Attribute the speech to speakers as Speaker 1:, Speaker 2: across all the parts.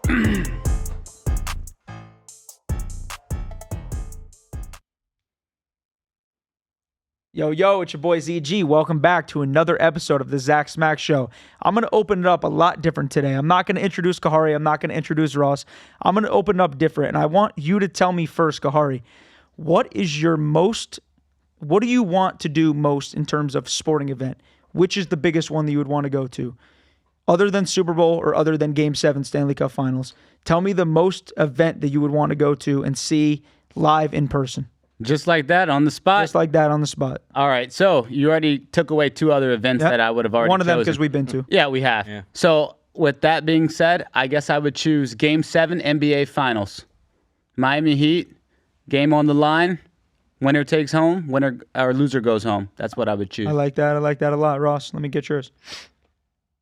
Speaker 1: Yo, it's your boy ZG. Welcome back to another episode of the Zach Smackz Show. I'm going to open it up a lot different today. I'm not going to introduce Kahari. I'm not going to introduce Ross. I'm going to open it up different. And I want you to tell me first, Kahari, what do you want to do most in terms of sporting event? Which is the biggest one that you would want to go to? Other than Super Bowl or other than Game 7 Stanley Cup Finals, tell me the most event that you would want to go to and see live in person.
Speaker 2: Just like that on the spot?
Speaker 1: Just like that on the spot.
Speaker 2: All right. So you already took away two other events that I would have already chosen.
Speaker 1: One of them because we've been to.
Speaker 2: Yeah, we have. Yeah. So with that being said, I guess I would choose Game 7 NBA Finals. Miami Heat, game on the line. Winner takes home. Winner or loser goes home. That's what I would choose.
Speaker 1: I like that. I like that a lot. Ross, let me get yours.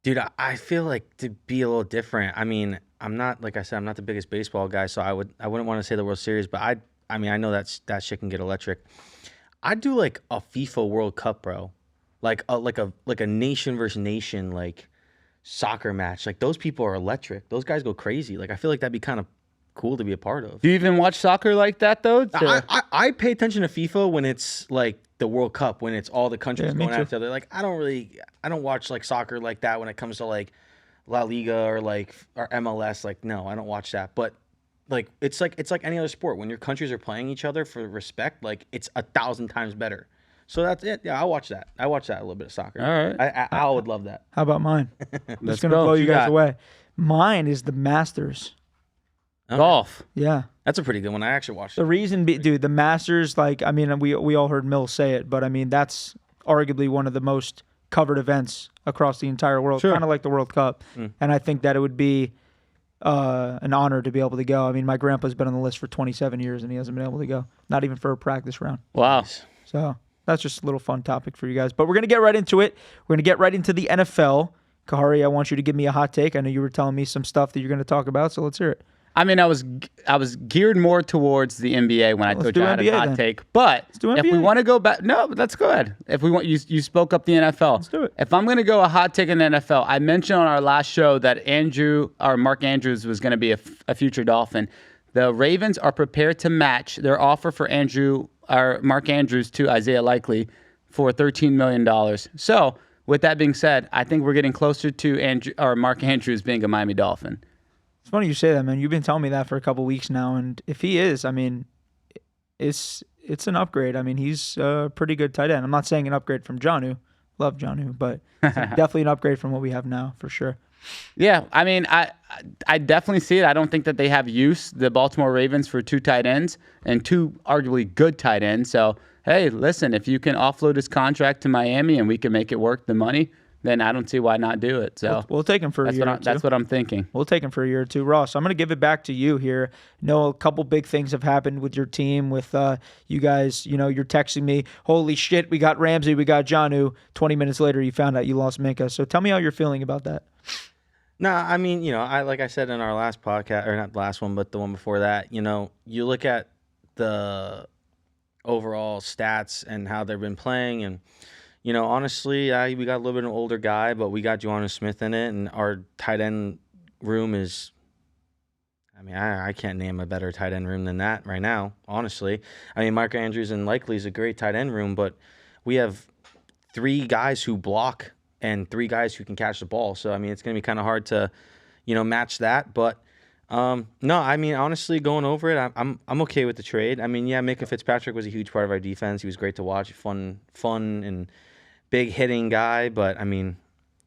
Speaker 3: Dude, I feel like to be a little different. I mean, I'm not, like I said, I'm not the biggest baseball guy, so I wouldn't want to say the World Series, but I mean, I know that shit can get electric. I'd do like a FIFA World Cup, bro. Like a nation versus nation like soccer match. Like those people are electric. Those guys go crazy. Like I feel like that'd be kind of cool to be a part of.
Speaker 2: Do you even watch soccer like that though?
Speaker 3: I pay attention to FIFA when it's like the World Cup, when it's all the countries going at each other. Like I don't watch like soccer like that when it comes to like La Liga or MLS. Like no, I don't watch that. But like it's like any other sport. When your countries are playing each other for respect, like it's 1,000 times better. So that's it. Yeah, I watch that. I watch that a little bit of soccer.
Speaker 2: All right.
Speaker 3: I would love that.
Speaker 1: How about mine? I'm just gonna blow you guys away. Mine is the Masters.
Speaker 2: Okay. Golf.
Speaker 1: Yeah.
Speaker 3: That's a pretty good one. I actually watched it.
Speaker 1: The reason, dude, the Masters, like, I mean, we all heard Mill say it, but I mean, that's arguably one of the most covered events across the entire world, kind of like the World Cup. And I think that it would be an honor to be able to go. I mean, my grandpa's been on the list for 27 years and he hasn't been able to go, not even for a practice round.
Speaker 2: Wow.
Speaker 1: So that's just a little fun topic for you guys. But we're going to get right into it. We're going to get right into the NFL. Kahari, I want you to give me a hot take. I know you were telling me some stuff that you're going to talk about, so let's hear it.
Speaker 2: I mean, I was geared more towards the NBA when I told you I had a hot take. But if we want to go back, no, let's go ahead. If we want, you spoke up the NFL.
Speaker 1: Let's do it.
Speaker 2: If I'm going to go a hot take in the NFL, I mentioned on our last show that Mark Andrews was going to be a future Dolphin. The Ravens are prepared to match their offer for Mark Andrews to Isaiah Likely for $13 million. So with that being said, I think we're getting closer to Mark Andrews being a Miami Dolphin.
Speaker 1: It's funny you say that, man. You've been telling me that for a couple weeks now, and if he is, I mean, it's an upgrade. I mean, he's a pretty good tight end. I'm not saying an upgrade from Jonnu. Love Jonnu, but it's definitely an upgrade from what we have now, for sure.
Speaker 2: Yeah, I mean, I definitely see it. I don't think that they have use, the Baltimore Ravens, for two tight ends and two arguably good tight ends. So, hey, listen, if you can offload his contract to Miami and we can make it work the money, then I don't see why not do it. So
Speaker 1: we'll take him for a year or two.
Speaker 2: That's what I'm thinking.
Speaker 1: We'll take him for a year or two. Ross, I'm going to give it back to you here. I know a couple big things have happened with your team, with you guys. You know, you're texting me, holy shit, we got Ramsey, we got Jonnu. 20 minutes later, you found out you lost Minka. So tell me how you're feeling about that.
Speaker 3: No, I mean, you know, like I said in our last podcast, or not the last one, but the one before that, you know, you look at the overall stats and how they've been playing, and you know, honestly, we got a little bit of an older guy, but we got Jonnu Smith in it, and our tight end room is, I mean, I can't name a better tight end room than that right now, honestly. I mean, Mark Andrews and Likely is a great tight end room, but we have 3 guys who block and 3 guys who can catch the ball. So, I mean, it's going to be kind of hard to, you know, match that. But, no, I mean, honestly, going over it, I'm okay with the trade. I mean, yeah, Minka Fitzpatrick was a huge part of our defense. He was great to watch, fun and big hitting guy, but I mean,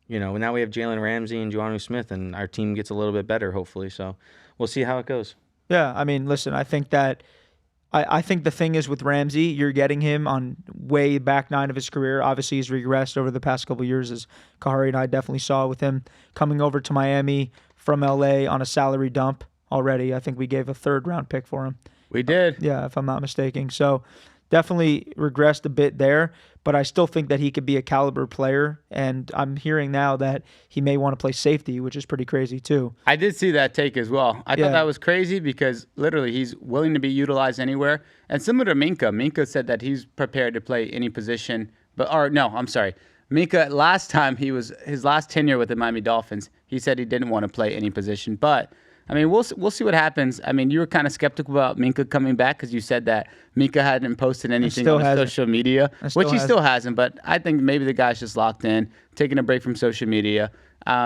Speaker 3: you know, now we have Jalen Ramsey and Jonnu Smith, and our team gets a little bit better, hopefully. So we'll see how it goes.
Speaker 1: Yeah, I mean, listen, I think that I think the thing is with Ramsey, you're getting him on way back 9 of his career. Obviously, he's regressed over the past couple of years, as Kahari and I definitely saw with him coming over to Miami from LA on a salary dump already. I think we gave a 3rd-round pick for him.
Speaker 2: We did.
Speaker 1: Yeah, if I'm not mistaken. So definitely regressed a bit there, but I still think that he could be a caliber player, and I'm hearing now that he may want to play safety, which is pretty crazy too.
Speaker 2: I did see that take as well. I thought that was crazy because literally he's willing to be utilized anywhere. And similar to Minka said that he's prepared to play any position, Minka, last time his last tenure with the Miami Dolphins, he said he didn't want to play any position, but I mean, we'll see what happens. I mean, you were kind of skeptical about Minka coming back because you said that Minka hadn't posted anything on social media, which he still hasn't. But I think maybe the guy's just locked in, taking a break from social media.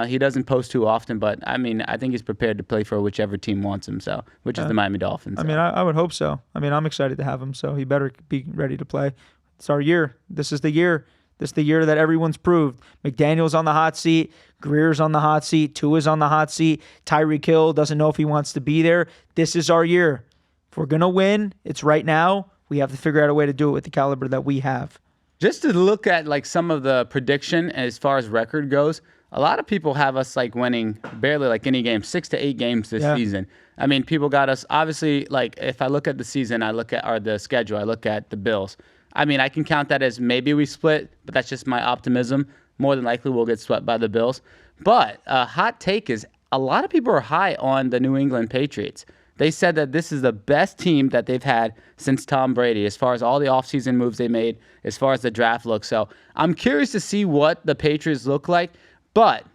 Speaker 2: He doesn't post too often, but I mean, I think he's prepared to play for whichever team wants him, which is the Miami Dolphins.
Speaker 1: I mean, I would hope so. I mean, I'm excited to have him, so he better be ready to play. It's our year. This is the year. This is the year that everyone's proved. McDaniel's on the hot seat. Greer's on the hot seat. Tua's on the hot seat. Tyreek Hill doesn't know if he wants to be there. This is our year. If we're going to win, it's right now. We have to figure out a way to do it with the caliber that we have.
Speaker 2: Just to look at like some of the prediction as far as record goes, a lot of people have us like winning barely like any game, 6 to 8 games this season. I mean, people got us obviously like if I look at the season, I look at the schedule, I look at the Bills. I mean, I can count that as maybe we split, but that's just my optimism. More than likely, we'll get swept by the Bills. But a hot take is a lot of people are high on the New England Patriots. They said that this is the best team that they've had since Tom Brady, as far as all the offseason moves they made, as far as the draft looks. So I'm curious to see what the Patriots look like. But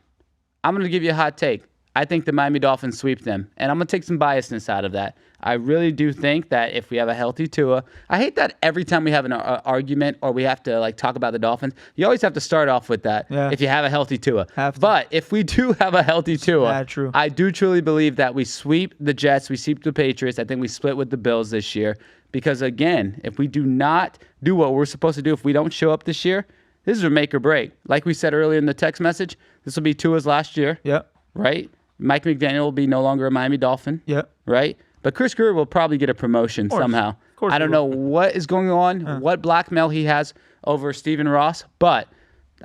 Speaker 2: I'm going to give you a hot take. I think the Miami Dolphins sweep them, and I'm going to take some biasness out of that. I really do think that if we have a healthy Tua, I hate that every time we have an argument or we have to like talk about the Dolphins, you always have to start off with that if you have a healthy Tua. But if we do have a healthy Tua, I do truly believe that we sweep the Jets, we sweep the Patriots. I think we split with the Bills this year because, again, if we do not do what we're supposed to do, if we don't show up this year, this is a make or break. Like we said earlier in the text message, this will be Tua's last year.
Speaker 1: Yep.
Speaker 2: Right? Mike McDaniel will be no longer a Miami Dolphin.
Speaker 1: Yep.
Speaker 2: Right? But Chris Greer will probably get a promotion somehow. I don't know what is going on, what blackmail he has over Stephen Ross, but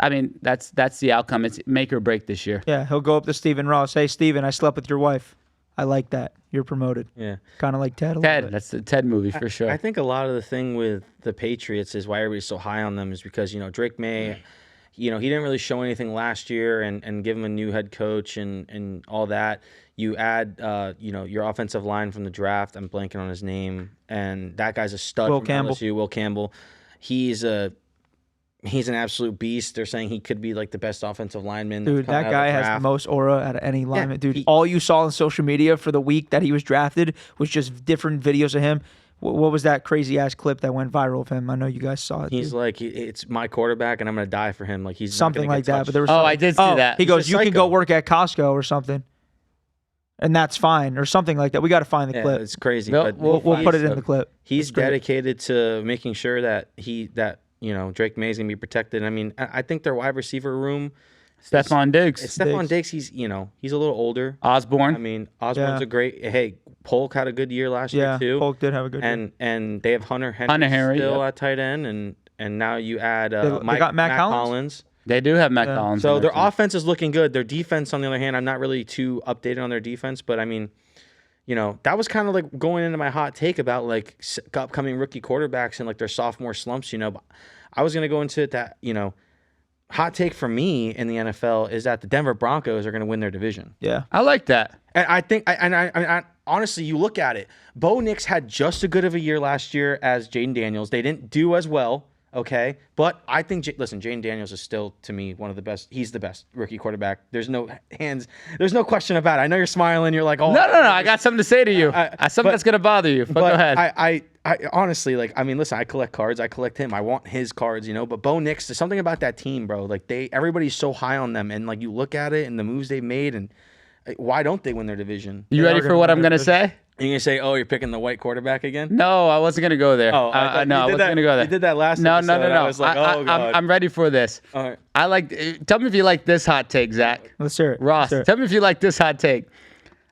Speaker 2: I mean that's the outcome. It's make or break this year.
Speaker 1: Yeah, he'll go up to Stephen Ross. Hey, Stephen, I slept with your wife. I like that. You're promoted.
Speaker 3: Yeah.
Speaker 1: Kind of like Ted.
Speaker 2: That's the Ted movie for sure.
Speaker 3: I think a lot of the thing with the Patriots is why everybody's so high on them is because, Drake May, he didn't really show anything last year and give him a new head coach and all that. You add, your offensive line from the draft. I'm blanking on his name. And that guy's a stud from LSU, Will Campbell. He's an absolute beast. They're saying he could be like the best offensive lineman.
Speaker 1: Dude, that guy has the most aura out of any lineman. Dude, all you saw on social media for the week that he was drafted was just different videos of him. What was that crazy-ass clip that went viral of him? I know you guys saw it.
Speaker 3: He's like, it's my quarterback, and I'm going to die for him. Like he's
Speaker 1: something like that. But there was
Speaker 2: I did see that.
Speaker 1: He goes, you can go work at Costco or something. And that's fine, or something like that. We got to find the clip.
Speaker 3: It's crazy.
Speaker 1: But we'll put it in the clip.
Speaker 3: He's dedicated to making sure that Drake May's gonna be protected. I mean, I think their wide receiver room.
Speaker 2: Stephon Diggs.
Speaker 3: Stephon Diggs. He's a little older.
Speaker 2: Osborne.
Speaker 3: I mean, Osborne's a great. Hey, Polk had a good year last year too.
Speaker 1: Polk did have a good year.
Speaker 3: And they have Hunter Henry still at tight end, and now you add
Speaker 1: they got Matt Collins.
Speaker 2: They do have Matt Collins.
Speaker 3: So their offense is looking good. Their defense, on the other hand, I'm not really too updated on their defense, but I mean, that was kind of like going into my hot take about like upcoming rookie quarterbacks and like their sophomore slumps. But I was gonna go into it that hot take for me in the NFL is that the Denver Broncos are gonna win their division.
Speaker 1: Yeah,
Speaker 2: I like that.
Speaker 3: And I think, I honestly, you look at it. Bo Nix had just as good of a year last year as Jaden Daniels. They didn't do as well. Okay, but I think, Jaden Daniels is still, to me, one of the best. He's the best rookie quarterback. There's no question about it. I know you're smiling. You're like, oh.
Speaker 2: No. I got something to say to you. Something that's going to bother you. But go ahead.
Speaker 3: I honestly, listen, I collect cards. I collect him. I want his cards, But Bo Nix, there's something about that team, bro. Like, everybody's so high on them. And, you look at it and the moves they've made, and why don't they win their division?
Speaker 2: You ready for what I'm going to say?
Speaker 3: You're going to say, oh, you're picking the white quarterback again?
Speaker 2: No, I wasn't going to go there.
Speaker 3: Oh,
Speaker 2: I wasn't going to go there.
Speaker 3: You did that last episode.
Speaker 2: No.
Speaker 3: I was like, oh, God.
Speaker 2: I'm ready for this.
Speaker 3: All right.
Speaker 2: Tell me if you like this hot take, Zach.
Speaker 1: Let's hear it.
Speaker 2: Ross, tell me if you like this hot take.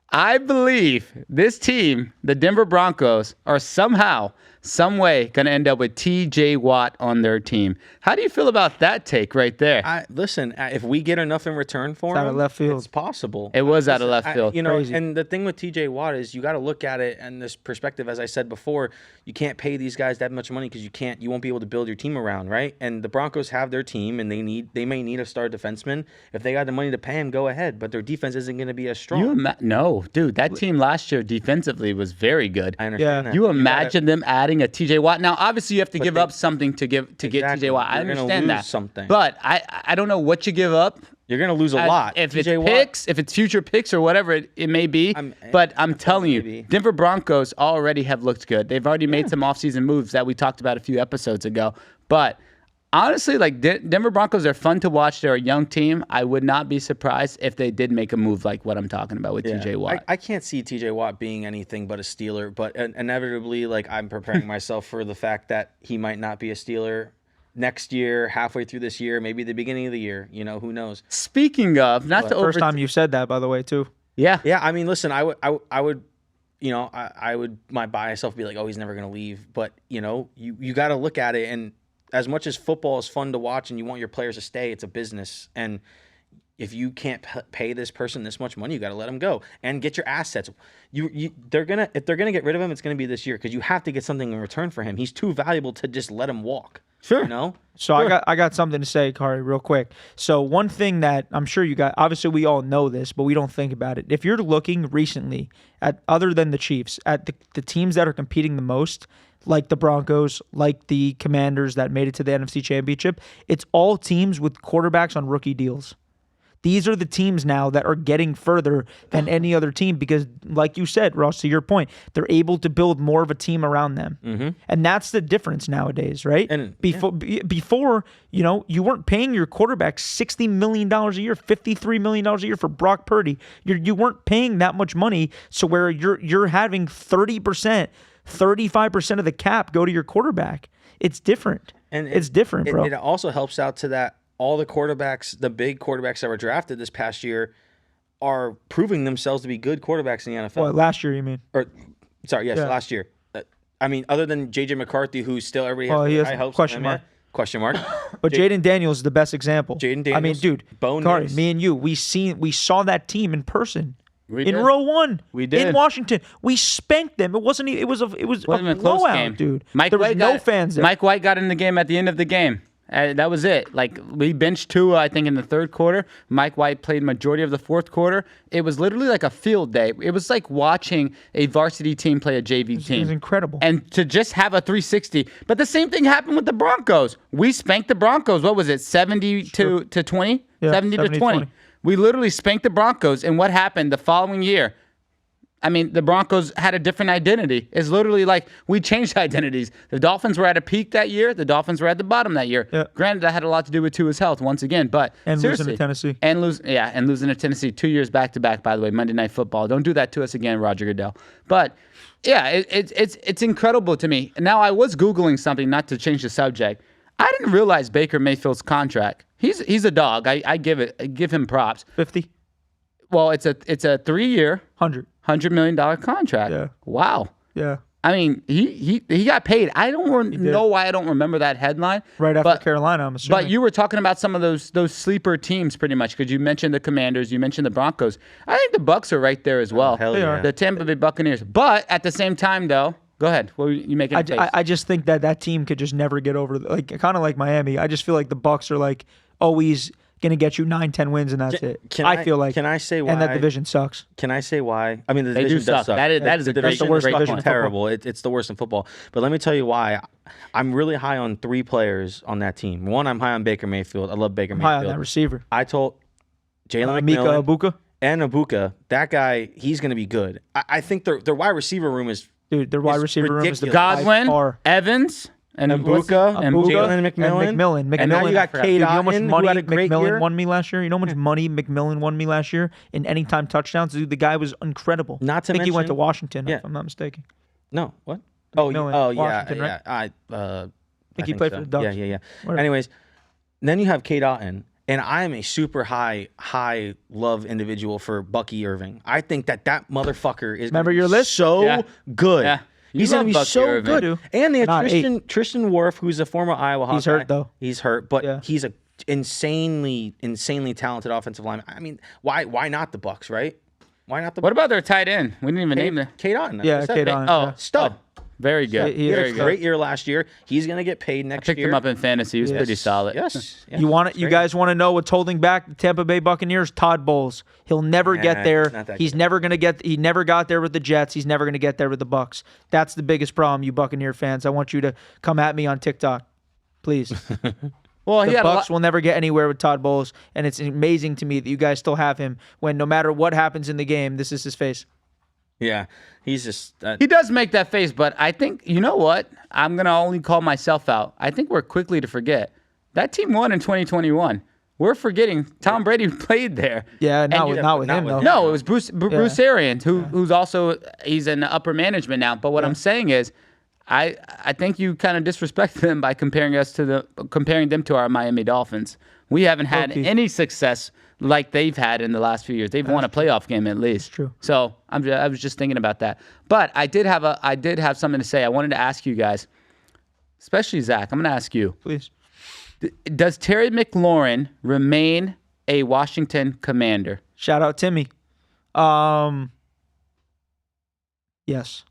Speaker 2: I believe this team, the Denver Broncos, are somehow, some way going to end up with T.J. Watt on their team. How do you feel about that take right there?
Speaker 3: Listen, if we get enough in return for him,
Speaker 1: out of left field.
Speaker 3: It's possible.
Speaker 2: It was out of left field.
Speaker 1: Crazy.
Speaker 3: And the thing with T.J. Watt is you got to look at it in this perspective. As I said before, you can't pay these guys that much money because you won't be able to build your team around, right? And the Broncos have their team, and they may need a star defenseman. If they got the money to pay him, go ahead. But their defense isn't going to be as strong.
Speaker 2: No, Oh, dude, that team last year defensively was very good.
Speaker 3: I understand that.
Speaker 2: You imagine them adding a TJ Watt. Now, obviously, you have to give up something to get TJ Watt. I understand that.
Speaker 3: Something.
Speaker 2: But I don't know what you give up.
Speaker 3: You're going to lose a lot.
Speaker 2: If it's picks, if it's future picks or whatever it may be. But I'm telling you, Denver Broncos already have looked good. They've already made some offseason moves that we talked about a few episodes ago. But honestly, like Denver Broncos are fun to watch. They're a young team. I would not be surprised if they did make a move like what I'm talking about with TJ Watt.
Speaker 3: I can't see TJ Watt being anything but a Steeler. But inevitably, like I'm preparing myself for the fact that he might not be a Steeler next year, halfway through this year, maybe the beginning of the year. You know, who knows?
Speaker 2: Speaking of,
Speaker 1: first time you said that, by the way, too.
Speaker 2: Yeah.
Speaker 3: Yeah. I mean, listen, I would, you know, I would my bias self be like, oh, he's never going to leave. But you know, you got to look at it, and as much as football is fun to watch, and you want your players to stay, it's a business, and if you can't pay this person this much money, you got to let him go and get your assets. If they're gonna get rid of him, it's gonna be this year because you have to get something in return for him. He's too valuable to just let him walk.
Speaker 2: Sure.
Speaker 3: You know?
Speaker 1: So sure. I got something to say, Kahari, real quick. So one thing that I'm sure you got, obviously we all know this, but we don't think about it. If you're looking recently at, other than the Chiefs, at the teams that are competing the most, like the Broncos, like the Commanders that made it to the NFC Championship, it's all teams with quarterbacks on rookie deals. These are the teams now that are getting further than any other team because, like you said, Ross, to your point, they're able to build more of a team around them. Mm-hmm. And that's the difference nowadays, right? And before, you know, you weren't paying your quarterback $60 million a year, $53 million a year for Brock Purdy. You weren't paying that much money, so where you're having 30%, 35% of the cap go to your quarterback. It's different. And it's different, bro.
Speaker 3: It also helps out to that all the quarterbacks, the big quarterbacks that were drafted this past year are proving themselves to be good quarterbacks in the NFL.
Speaker 1: Well, last year, you mean?
Speaker 3: Last year. I mean, other than J.J. McCarthy, who still everybody has high hopes.
Speaker 1: Question mark. But Jaden Daniels is the best example.
Speaker 3: Jaden Daniels.
Speaker 1: I mean, dude, Kahari, me and you, we saw that team in person. In row one,
Speaker 2: we did
Speaker 1: in Washington, we spanked them. It was a blowout, game. Dude.
Speaker 2: There was no
Speaker 1: fans there.
Speaker 2: Mike White got in the game at the end of the game. That was it. Like we benched Tua, I think, in the third quarter. Mike White played majority of the fourth quarter. It was literally like a field day. It was like watching a varsity team play a JV team.
Speaker 1: It was incredible.
Speaker 2: And to just have a 360. But the same thing happened with the Broncos. We spanked the Broncos. What was it? 70 to 20?
Speaker 1: Yeah,
Speaker 2: 70 to 20. We literally spanked the Broncos. And what happened the following year? I mean, the Broncos had a different identity. It's literally like we changed identities. The Dolphins were at a peak that year. The Dolphins were at the bottom that year. Yeah. Granted, that had a lot to do with Tua's health once again. But
Speaker 1: losing to Tennessee.
Speaker 2: And losing to Tennessee 2 years back to back, by the way, Monday Night Football. Don't do that to us again, Roger Goodell. But yeah, it's incredible to me. Now, I was Googling something, not to change the subject. I didn't realize Baker Mayfield's contract. He's a dog. I give him props.
Speaker 1: 50.
Speaker 2: Well, it's a 3-year, $100 million contract.
Speaker 1: Yeah.
Speaker 2: Wow.
Speaker 1: Yeah.
Speaker 2: I mean, he got paid. I don't know why I don't remember that headline.
Speaker 1: Right after Carolina, I'm assuming.
Speaker 2: But you were talking about some of those sleeper teams pretty much because you mentioned the Commanders, you mentioned the Broncos. I think the Bucs are right there as well.
Speaker 3: Hell yeah.
Speaker 2: The Tampa Bay Buccaneers. But at the same time, though, go ahead. What were you making a case?
Speaker 1: I just think that team could just never get over, like kind of like Miami. I just feel like the Bucs are like always going to get you 9-10 wins and that's it. I feel like.
Speaker 3: Can I say why?
Speaker 1: And that division sucks.
Speaker 3: Can I say why? I mean, the
Speaker 2: they
Speaker 3: division does suck.
Speaker 2: That is a
Speaker 3: great,
Speaker 2: the worst
Speaker 3: division. Terrible. It's the worst in football. But let me tell you why. I'm really high on 3 players on that team. One, I'm high on Baker Mayfield. I love Baker Mayfield.
Speaker 1: High on that receiver.
Speaker 3: I told Jalen
Speaker 1: Mika
Speaker 3: McMillan and Abuka, that guy, he's going to be good. I think their wide receiver room is
Speaker 1: their wide receiver room is the
Speaker 2: Godwin, Evans.
Speaker 3: And Mbuka, Jalen McMillan. And now you got Cade Otton,
Speaker 1: you know how much money
Speaker 3: who had a great
Speaker 1: McMillan
Speaker 3: year?
Speaker 1: won me last year? You know how much money McMillan won me last year in anytime touchdowns? Dude, the guy was incredible.
Speaker 3: Not to
Speaker 1: I think
Speaker 3: mention,
Speaker 1: he went to Washington, if I'm not mistaken.
Speaker 3: No, what?
Speaker 1: McMillan,
Speaker 3: Washington,
Speaker 1: right?
Speaker 3: I
Speaker 1: think he played for the Ducks.
Speaker 3: Yeah. Anyways, then you have Cade Otton. And I am a super high love individual for Bucky Irving. I think that motherfucker is
Speaker 1: your list?
Speaker 3: So good.
Speaker 2: Yeah.
Speaker 3: He's going to be
Speaker 2: Bucky
Speaker 3: so
Speaker 2: Irving.
Speaker 3: good. And they have Tristan Wirf, who's a former Iowa Hawkeye.
Speaker 1: He's hurt, though.
Speaker 3: He's hurt, but he's a insanely talented offensive lineman. I mean, why not the Bucs, right? Why not the Bucs?
Speaker 2: What about their tight end? We didn't even name them.
Speaker 3: Cade Otton.
Speaker 1: Yeah, Cade Otton.
Speaker 3: Stud.
Speaker 2: Very good.
Speaker 3: He had
Speaker 2: Very
Speaker 3: a
Speaker 2: good.
Speaker 3: great year last year. He's going to get paid next year.
Speaker 2: Picked him up in fantasy. He was pretty solid.
Speaker 3: Yes.
Speaker 1: You guys want to know what's holding back the Tampa Bay Buccaneers? Todd Bowles. He'll never get there. He's never going to get. He never got there with the Jets. He's never going to get there with the Bucs. That's the biggest problem, you Buccaneer fans. I want you to come at me on TikTok, please.
Speaker 2: Well,
Speaker 1: The Bucs will never get anywhere with Todd Bowles, and it's amazing to me that you guys still have him when no matter what happens in the game, this is his face.
Speaker 3: Yeah, he's just.
Speaker 2: He does make that face, but I think, you know what? I'm going to only call myself out. I think we're quickly to forget. That team won in 2021. We're forgetting Tom Brady played there.
Speaker 1: Yeah, not with him, though.
Speaker 2: No, it was Bruce Arians, who's also, he's in upper management now. But what I'm saying is, I think you kind of disrespect them by comparing them to our Miami Dolphins. We haven't had any success like they've had in the last few years. They've won a playoff game at least.
Speaker 1: True.
Speaker 2: So I was just thinking about that. But I did have something to say. I wanted to ask you guys, especially Zach. I'm going to ask you.
Speaker 1: Please.
Speaker 2: Does Terry McLaurin remain a Washington Commander?
Speaker 1: Shout out Timmy. Yes.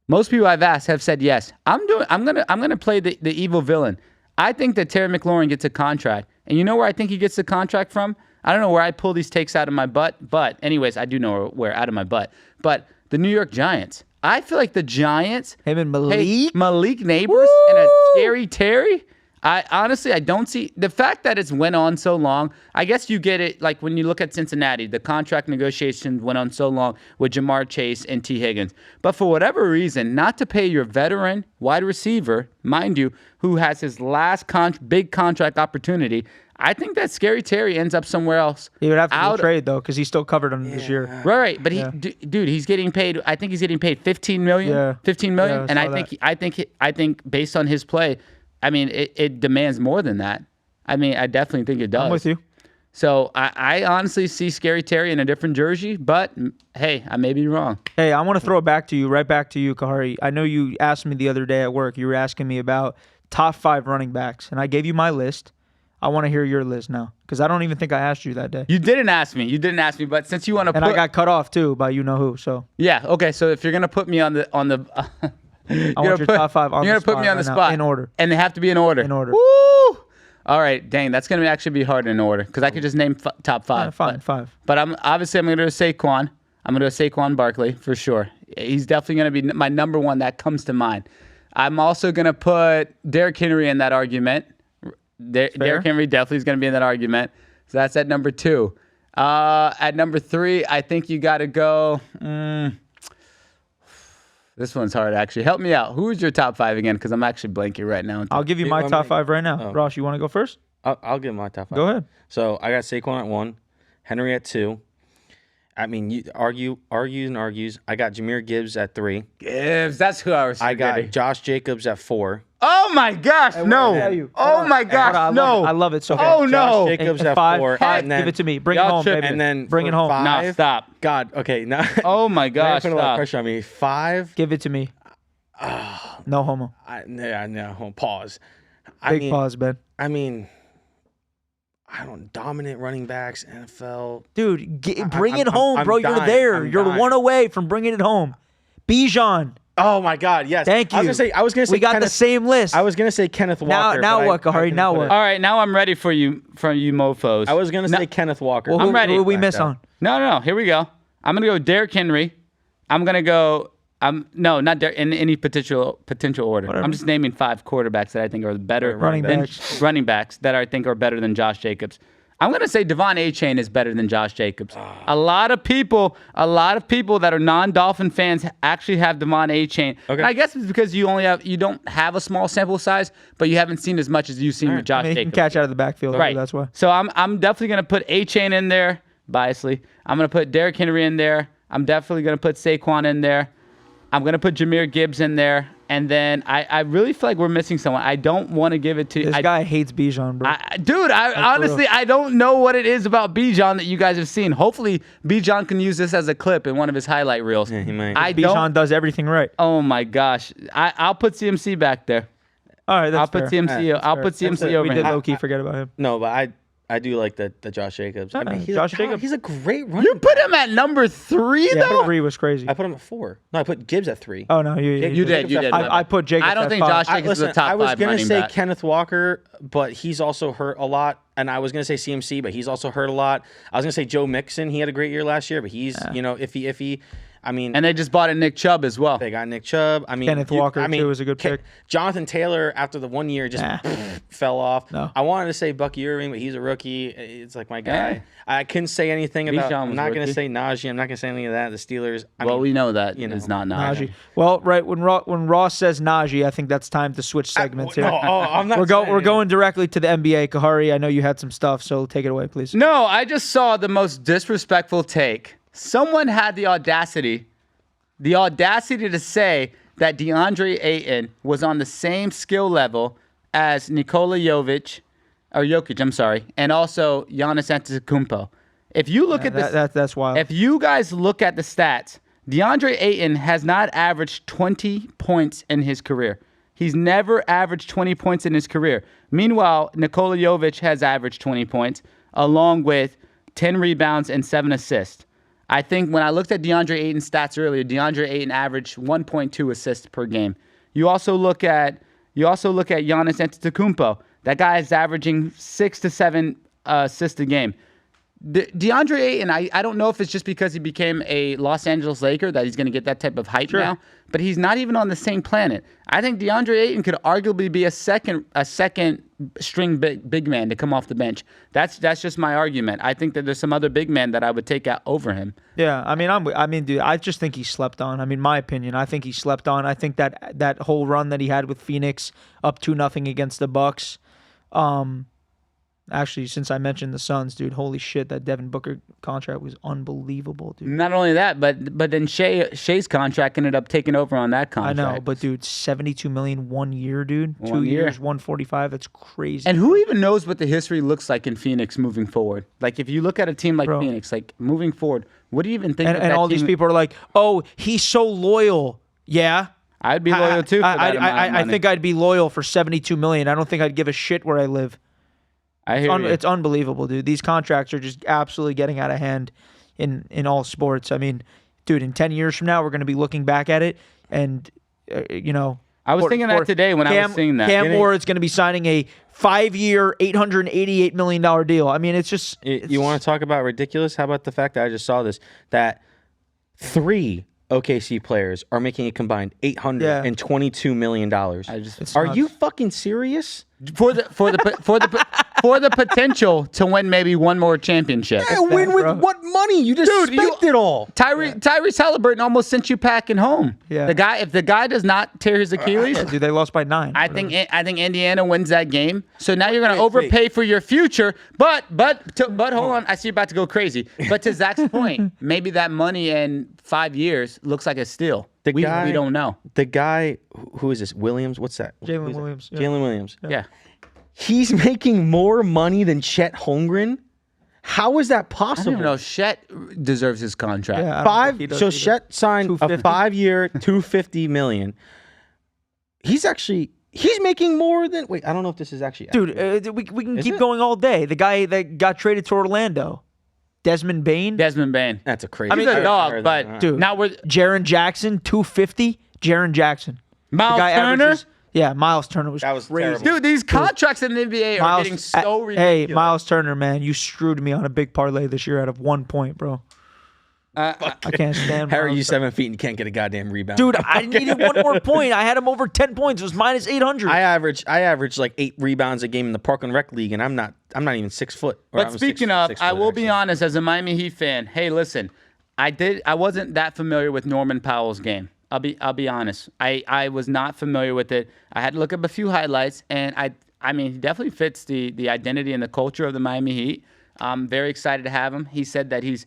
Speaker 2: Most people I've asked have said yes. I'm gonna play the evil villain. I think that Terry McLaurin gets a contract. And you know where I think he gets the contract from? I don't know where I pull these takes out of my butt, but anyways, I do know where out of my butt. But the New York Giants. I feel like the Giants.
Speaker 1: Him and Malik.
Speaker 2: Malik Neighbors and a scary Terry. I honestly don't see the fact that it's went on so long. I guess you get it like when you look at Cincinnati, the contract negotiations went on so long with Jamar Chase and T. Higgins. But for whatever reason, not to pay your veteran wide receiver, mind you, who has his last big contract opportunity, I think that Scary Terry ends up somewhere else.
Speaker 1: He would have to be trade though, because he's still covered on this year.
Speaker 2: Right. But dude, he's getting paid. I think he's getting paid $15 million.
Speaker 1: Yeah.
Speaker 2: $15 million.
Speaker 1: Yeah,
Speaker 2: and I think based on his play, I mean, it demands more than that. I mean, I definitely think it does.
Speaker 1: I'm with you.
Speaker 2: So I honestly see Scary Terry in a different jersey, but hey, I may be wrong.
Speaker 1: Hey, I want to throw it back to you, Kahari. I know you asked me the other day at work. You were asking me about top 5 running backs, and I gave you my list. I want to hear your list now, because I don't even think I asked you that day.
Speaker 2: You didn't ask me, but since you want to,
Speaker 1: and I got cut off too by you know who. So
Speaker 2: yeah, okay. So if you're gonna put me on the
Speaker 1: I want your top 5 on the spot.
Speaker 2: You're gonna put me on the spot
Speaker 1: in order,
Speaker 2: and they have to be in order.
Speaker 1: In order.
Speaker 2: Woo! All right, dang, that's gonna actually be hard in order because I could just name top 5.
Speaker 1: Fine, 5.
Speaker 2: But I'm gonna go to Saquon. I'm gonna go to Saquon Barkley for sure. He's definitely gonna be my number one that comes to mind. I'm also gonna put Derrick Henry in that argument. Derrick Henry definitely is gonna be in that argument. So that's at number 2. At number 3, I think you got to go. This one's hard, actually. Help me out. Who is your top 5 again? Because I'm actually blanking right now.
Speaker 1: I'll give you my top 5 right now. Oh. Ross, you want to go first?
Speaker 3: I'll give my top 5.
Speaker 1: Go ahead.
Speaker 3: So I got Saquon at 1, Henry at 2. I mean, you argues. I got Jahmyr Gibbs at 3.
Speaker 2: Gibbs, that's who I was forgetting.
Speaker 3: I got Josh Jacobs at 4.
Speaker 2: Oh my gosh, no! Oh my gosh, no!
Speaker 1: I love it so much.
Speaker 2: Oh no!
Speaker 3: Josh Jacobs at 4.
Speaker 1: And then, give it to me. Bring it home, baby.
Speaker 3: And then
Speaker 1: bring it home.
Speaker 3: 5,
Speaker 2: no, stop.
Speaker 3: God, okay, now.
Speaker 2: Oh my gosh,
Speaker 3: put a lot of pressure on me. 5.
Speaker 1: Give it to me. No homo.
Speaker 3: No. Pause.
Speaker 1: Big pause, Ben.
Speaker 3: I mean, dominant running backs, NFL.
Speaker 1: Dude, bring it home, bro. You're there. You're one away from bringing it home. Bijan.
Speaker 3: Oh my God! Yes.
Speaker 1: Thank you.
Speaker 3: I was gonna say.
Speaker 1: We got the same list.
Speaker 3: I was gonna say Kenneth Walker.
Speaker 1: Now what, Kahari? Now what?
Speaker 2: All right, now I'm ready for you mofos.
Speaker 3: I was gonna say Kenneth Walker.
Speaker 1: Well,
Speaker 2: I'm ready.
Speaker 1: Who we miss on?
Speaker 2: No. Here we go. I'm gonna go Derrick Henry. I'm gonna go. Not Derrick in any potential order.
Speaker 1: Whatever.
Speaker 2: I'm just naming 5 quarterbacks that I think are better
Speaker 1: running
Speaker 2: backs that I think are better than Josh Jacobs. I'm going to say Devon Achane is better than Josh Jacobs. A lot of people that are non-Dolphin fans actually have Devon Achane. Okay. And I guess it's because you don't have a small sample size, but you haven't seen as much as you've seen with Josh Jacobs.
Speaker 1: He can catch out of the backfield,
Speaker 2: right?
Speaker 1: That's why.
Speaker 2: So I'm definitely going to put Achane in there, biasly. I'm going to put Derrick Henry in there. I'm definitely going to put Saquon in there. I'm going to put Jahmyr Gibbs in there. And then I really feel like we're missing someone. I don't want to give it to...
Speaker 1: This guy hates Bijan, bro.
Speaker 2: Honestly, I don't know what it is about Bijan that you guys have seen. Hopefully, Bijan can use this as a clip in one of his highlight reels.
Speaker 3: Yeah, he might.
Speaker 1: Bijan does everything right.
Speaker 2: Oh, my gosh. I'll put CMC back there.
Speaker 1: All right, that's
Speaker 2: I'll put CMC over him.
Speaker 1: We did low-key forget about him.
Speaker 3: No, but I do like the Josh Jacobs. I mean,
Speaker 1: Josh Jacobs.
Speaker 3: He's a great running
Speaker 2: You put him at number 3
Speaker 1: Yeah,
Speaker 2: though.
Speaker 1: 3 was crazy.
Speaker 3: I put him at 4. No, I put Gibbs at 3.
Speaker 1: Oh no, you
Speaker 2: did. You did.
Speaker 1: I put Jacobs.
Speaker 2: I don't
Speaker 1: at
Speaker 2: think
Speaker 1: 5.
Speaker 2: Josh Jacobs is a top 5
Speaker 3: I was gonna
Speaker 2: running
Speaker 3: say
Speaker 2: back.
Speaker 3: Kenneth Walker, but he's also hurt a lot. And I was gonna say CMC, but he's also hurt a lot. I was gonna say Joe Mixon. He had a great year last year, but he's iffy. I mean,
Speaker 2: And they just bought in Nick Chubb as well.
Speaker 3: they got Nick Chubb. I mean,
Speaker 1: Kenneth Walker too was a good pick.
Speaker 3: Jonathan Taylor, after the 1 year, just fell off.
Speaker 1: No.
Speaker 3: I wanted to say Bucky Irving, but he's a rookie. It's like my guy.
Speaker 2: Yeah.
Speaker 3: I couldn't say anything about.
Speaker 2: Bijan
Speaker 3: I'm
Speaker 2: was
Speaker 3: not going
Speaker 2: rookie.
Speaker 3: to say Najee. I'm not going to say any of that. The Steelers.
Speaker 2: We know that it's not Najee.
Speaker 1: Najee. Well, right when Ross says Najee, I think that's time to switch segments here.
Speaker 3: I'm not.
Speaker 1: We're going directly to the NBA. Kahari, I know you had some stuff, so take it away, please.
Speaker 2: No, I just saw the most disrespectful take. Someone had the audacity to say that DeAndre Ayton was on the same skill level as Nikola Jokic, and also Giannis Antetokounmpo. If you look at this,
Speaker 1: that's wild.
Speaker 2: if you guys look at the stats, DeAndre Ayton has not averaged 20 points in his career. He's never averaged 20 points in his career. Meanwhile, Nikola Jokic has averaged 20 points, along with 10 rebounds and 7 assists. I think when I looked at DeAndre Ayton's stats earlier, DeAndre Ayton averaged 1.2 assists per game. You also look at Giannis Antetokounmpo. That guy is averaging 6 to 7 assists a game. DeAndre Ayton, I don't know if it's just because he became a Los Angeles Laker that he's going to get that type of hype now, but he's not even on the same planet. I think DeAndre Ayton could arguably be a second string big man to come off the bench. That's just my argument. I think that there's some other big men that I would take out over him.
Speaker 1: Yeah, I mean, dude, I just think he slept on. I mean, my opinion, I think he slept on. I think that whole run that he had with Phoenix, up 2-0 against the Bucks. Actually, since I mentioned the Suns, dude, holy shit, that Devin Booker contract was unbelievable, dude.
Speaker 2: Not only that, but then Shea's contract ended up taking over on that contract.
Speaker 1: I know, but dude, $72 million 1 year, dude. 2 years, 145. That's crazy.
Speaker 2: And who even knows what the history looks like in Phoenix moving forward? Like, if you look at a team like Phoenix, like moving forward, what do you even think?
Speaker 1: And all these people are like, "Oh, he's so loyal." Yeah,
Speaker 2: I'd be loyal too.
Speaker 1: I think I'd be loyal for $72 million. I don't think I'd give a shit where I live.
Speaker 2: I hear you.
Speaker 1: It's unbelievable, dude. These contracts are just absolutely getting out of hand in all sports. I mean, dude, in 10 years from now, we're going to be looking back at it, and
Speaker 2: I was thinking that today when I was seeing that.
Speaker 1: Cam Ward's going to be signing a 5-year, $888 million deal. I mean, it's just.
Speaker 3: You want to talk about ridiculous? How about the fact that I just saw this, that 3 OKC players are making a combined $822 million. Are you fucking serious?
Speaker 2: For the potential to win maybe one more championship.
Speaker 3: Yeah, win with what money? You just spent it all.
Speaker 2: Tyrese Halliburton almost sent you packing home.
Speaker 1: Yeah.
Speaker 2: If the guy does not tear his Achilles,
Speaker 1: dude, they lost by 9.
Speaker 2: I think Indiana wins that game. So now you're going to overpay for your future. But hold on, I see you're about to go crazy. But to Zach's point, maybe that money in 5 years looks like a steal. We don't know.
Speaker 3: The guy, who is this? Williams? What's that?
Speaker 1: Jalen Williams. Yeah.
Speaker 3: Jalen Williams.
Speaker 2: Yeah.
Speaker 3: He's making more money than Chet Holmgren? How is that
Speaker 2: I
Speaker 3: possible?
Speaker 2: don't even know. Shet deserves his contract.
Speaker 1: Yeah, I don't think he does either.
Speaker 3: Chet signed a 5-year, $250 million. He's making more than. Wait, I don't know if this is actually.
Speaker 1: Dude, we can keep going all day. The guy that got traded to Orlando, Desmond Bane.
Speaker 3: That's a crazy.
Speaker 2: He's a dog, but
Speaker 1: dude,
Speaker 2: now we're
Speaker 1: Jaren Jackson, $250. Jaren Jackson.
Speaker 2: Miles Turner.
Speaker 1: Miles Turner was crazy.
Speaker 3: terrible.
Speaker 2: Dude, these contracts in the NBA are getting so ridiculous.
Speaker 1: Hey, Miles Turner, man, you screwed me on a big parlay this year out of 1 point, bro. I can't stand.
Speaker 3: How are
Speaker 1: Miles
Speaker 3: you
Speaker 1: Turner.
Speaker 3: 7 feet and you can't get a goddamn rebound?
Speaker 1: Dude, I needed one more point. I had him over 10 points. It was minus 800.
Speaker 3: I average like 8 rebounds a game in the Park and Rec League, and I'm not even 6 foot.
Speaker 2: But speaking of, I will be honest, as a Miami Heat fan, hey, listen, I wasn't that familiar with Norman Powell's game. I'll be honest. I was not familiar with it. I had to look up a few highlights, and I mean, he definitely fits the identity and the culture of the Miami Heat. I'm very excited to have him. He said that he's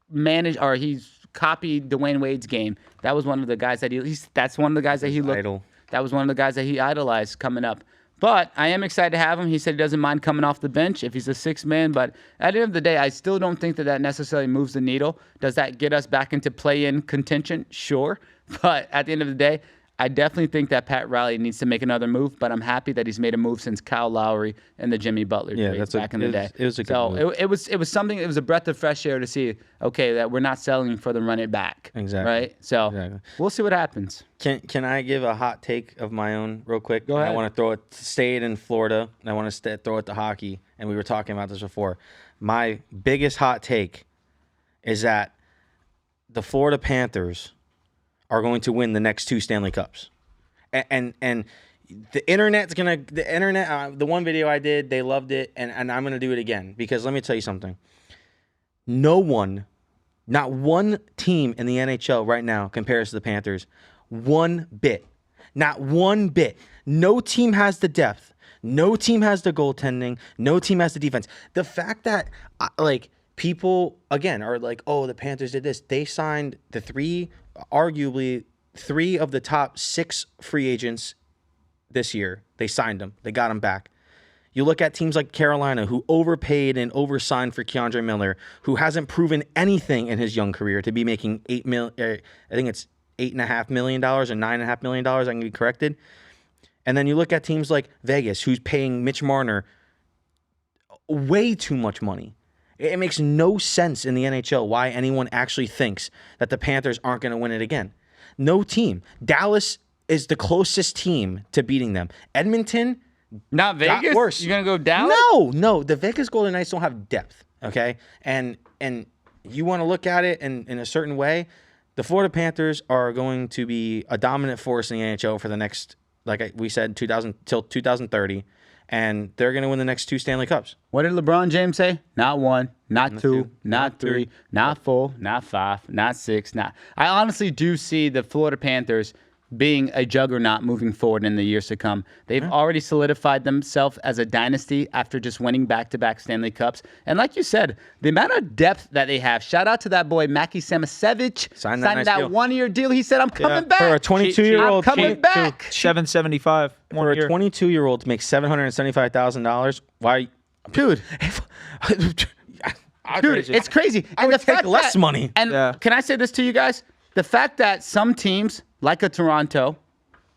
Speaker 2: managed, or he's copied Dwayne Wade's game. That was one of the guys that that's one of the guys that he looked.
Speaker 3: Idol.
Speaker 2: That was one of the guys that he idolized coming up. But I am excited to have him. He said he doesn't mind coming off the bench if he's a 6th man. But at the end of the day, I still don't think that necessarily moves the needle. Does that get us back into play-in contention? Sure. But at the end of the day, I definitely think that Pat Riley needs to make another move, but I'm happy that he's made a move since Kyle Lowry and the Jimmy Butler trade back in the day.
Speaker 3: It was a good move.
Speaker 2: It was something. It was a breath of fresh air to see. Okay, that we're not selling for the run it back.
Speaker 3: Exactly.
Speaker 2: Right. So we'll see what happens.
Speaker 3: Can I give a hot take of my own real quick?
Speaker 2: Go ahead.
Speaker 3: I want to throw it. Stay it in Florida. And I want to throw it to hockey. And we were talking about this before. My biggest hot take is that the Florida Panthers are going to win the next 2 Stanley Cups. And the internet's going to, the one video I did, they loved it. And I'm going to do it again. Because let me tell you something. Not one team in the NHL right now compares to the Panthers. One bit. Not one bit. No team has the depth. No team has the goaltending. No team has the defense. The fact that, people, again, are like, oh, the Panthers did this. They signed arguably three of the top 6 free agents this year. They signed them. They got them back. You look at teams like Carolina, who overpaid and oversigned for Keandre Miller, who hasn't proven anything in his young career to be making I think it's $8.5 million or $9.5 million. I can be corrected. And then you look at teams like Vegas, who's paying Mitch Marner way too much money. It makes no sense in the NHL why anyone actually thinks that the Panthers aren't going to win it again. No team. Dallas is the closest team to beating them. Edmonton,
Speaker 2: not Vegas.
Speaker 3: Worse.
Speaker 2: You're gonna go Dallas?
Speaker 3: No. The Vegas Golden Knights don't have depth. Okay, and you want to look at it in a certain way. The Florida Panthers are going to be a dominant force in the NHL for the next, like we said, 2030, and they're going to win the next 2 Stanley Cups.
Speaker 2: What did LeBron James say? Not 1, not 2, not 3, not 4, not 5, not 6. I honestly do see the Florida Panthers being a juggernaut moving forward in the years to come. They've already solidified themselves as a dynasty after just winning back-to-back Stanley Cups. And like you said, the amount of depth that they have. Shout out to that boy, Mackie Samasevich. Signed that one-year deal. He said, I'm coming back.
Speaker 3: For a 22-year-old.
Speaker 2: I'm coming back.
Speaker 1: $775.
Speaker 3: For a 22-year-old to make $775,000, why?
Speaker 2: Dude. Dude, it's crazy.
Speaker 3: I would take less money.
Speaker 2: And can I say this to you guys? The fact that some teams, like a Toronto,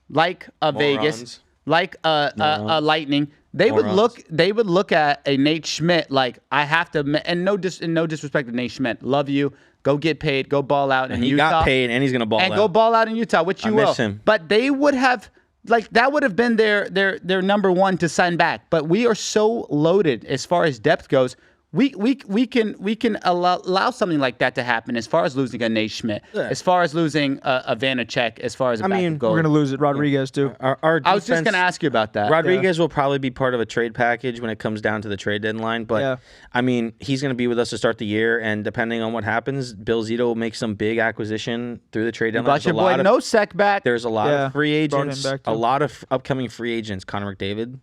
Speaker 2: like a Vegas, like a Lightning, they would look at a Nate Schmidt like, I have to, and no disrespect to Nate Schmidt, love you, go get paid, go ball out in Utah.
Speaker 3: He got paid and he's gonna ball out.
Speaker 2: And go ball out in Utah, which you will.
Speaker 3: Miss him.
Speaker 2: But they would have, that would have been their number one to sign back. But we are so loaded as far as depth goes. We can allow something like that to happen as far as losing a Nate Schmidt, as far as losing a Vanacek, as far as a backup goal.
Speaker 1: We're going to lose it. Rodriguez, too.
Speaker 3: Our defense,
Speaker 2: I was just going to ask you about that.
Speaker 3: Rodriguez will probably be part of a trade package when it comes down to the trade deadline. But, I mean, he's going to be with us to start the year. And depending on what happens, Bill Zito will make some big acquisition through the trade deadline.
Speaker 2: Got your boy Nosek back.
Speaker 3: There's a lot of free agents, a lot of upcoming free agents. Connor McDavid.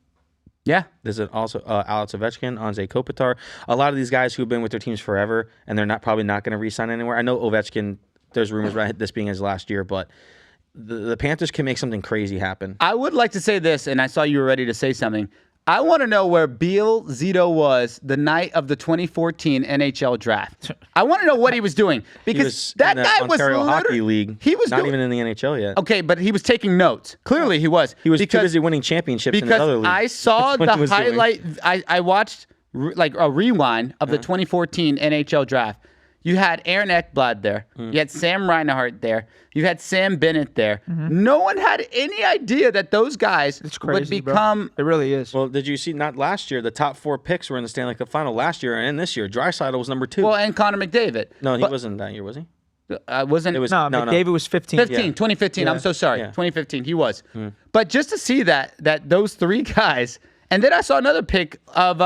Speaker 2: Yeah.
Speaker 3: There's also Alex Ovechkin, Anze Kopitar. A lot of these guys who've been with their teams forever, and they're probably not going to re-sign anywhere. I know Ovechkin, there's rumors about this being his last year, but the Panthers can make something crazy happen.
Speaker 2: I would like to say this, and I saw you were ready to say something. I want to know where Bill Zito was the night of the 2014 NHL draft. I want to know what he was doing, because that guy was
Speaker 3: Ontario Hockey League.
Speaker 2: He was
Speaker 3: not even in the NHL yet.
Speaker 2: Okay, but he was taking notes. Clearly, he was.
Speaker 3: He was too busy winning championships in another league.
Speaker 2: I saw the highlight. I watched like a rewind of the 2014 NHL draft. You had Aaron Ekblad there. You had Sam Reinhart there. You had Sam Bennett there. No one had any idea that those guys would become.
Speaker 1: It really is.
Speaker 3: Well, did you see? Not last year. The top 4 picks were in the Stanley Cup final last year and this year. Draisaitl was number 2.
Speaker 2: Well, and Connor McDavid.
Speaker 3: No, he wasn't that year, was he?
Speaker 2: Wasn't.
Speaker 3: It was
Speaker 1: McDavid was 15.
Speaker 2: 2015. I'm so sorry. 2015. He was. But just to see that those 3 guys. And then I saw another pick of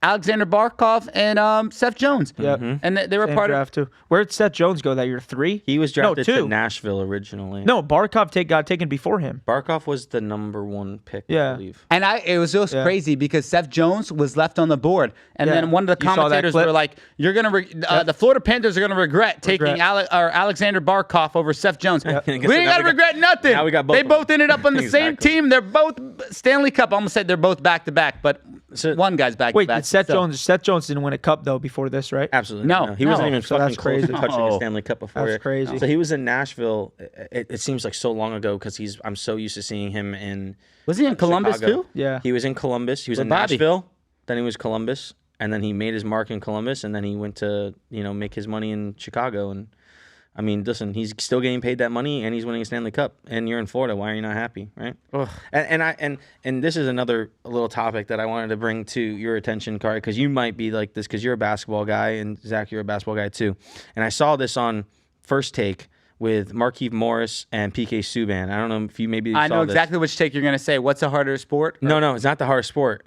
Speaker 2: Alexander Barkov and Seth Jones.
Speaker 1: Yep.
Speaker 2: And they were part
Speaker 1: draft too. Where did Seth Jones go that year? 3?
Speaker 3: He was drafted to Nashville originally.
Speaker 1: No, Barkov got taken before him.
Speaker 3: Barkov was the number 1 pick, I believe.
Speaker 2: And it was just crazy because Seth Jones was left on the board. And then one of the commentators were like, "You're gonna the Florida Panthers are gonna regret taking Alexander Barkov over Seth Jones. We ain't gotta regret nothing.
Speaker 3: Now we got both.
Speaker 2: They both ended up on the same team. They're both Stanley Cup. I almost said they're both back to back, but one guy's back.
Speaker 1: Wait,
Speaker 2: back,
Speaker 1: did Seth
Speaker 2: so-
Speaker 1: Jones? Seth Jones didn't win a cup though before this, right?
Speaker 3: Absolutely.
Speaker 2: No,
Speaker 3: He wasn't
Speaker 2: no.
Speaker 3: even
Speaker 1: So
Speaker 3: fucking
Speaker 1: that's
Speaker 3: close
Speaker 1: crazy.
Speaker 3: to touching
Speaker 2: No.
Speaker 3: a Stanley Cup before.
Speaker 1: That's crazy.
Speaker 3: So he was in Nashville. It seems like so long ago because I'm so used to seeing him in.
Speaker 2: Was he in Columbus
Speaker 3: Chicago.
Speaker 2: too?
Speaker 1: Yeah.
Speaker 3: He was in Columbus. He was
Speaker 2: With
Speaker 3: in
Speaker 2: Bobby.
Speaker 3: Nashville. Then he was Columbus, and then he made his mark in Columbus, and then he went to make his money in Chicago. And I mean, listen, he's still getting paid that money, and he's winning a Stanley Cup. And you're in Florida. Why are you not happy, right?
Speaker 2: Ugh.
Speaker 3: And this is another little topic that I wanted to bring to your attention, Kahari, because you might be like this because you're a basketball guy, and Zach, you're a basketball guy too. And I saw this on First Take with Markieff Morris and PK Subban. I don't know if you maybe
Speaker 2: I
Speaker 3: saw
Speaker 2: know
Speaker 3: this.
Speaker 2: exactly which take you're gonna say. What's a harder sport?
Speaker 3: No, it's not the hardest sport.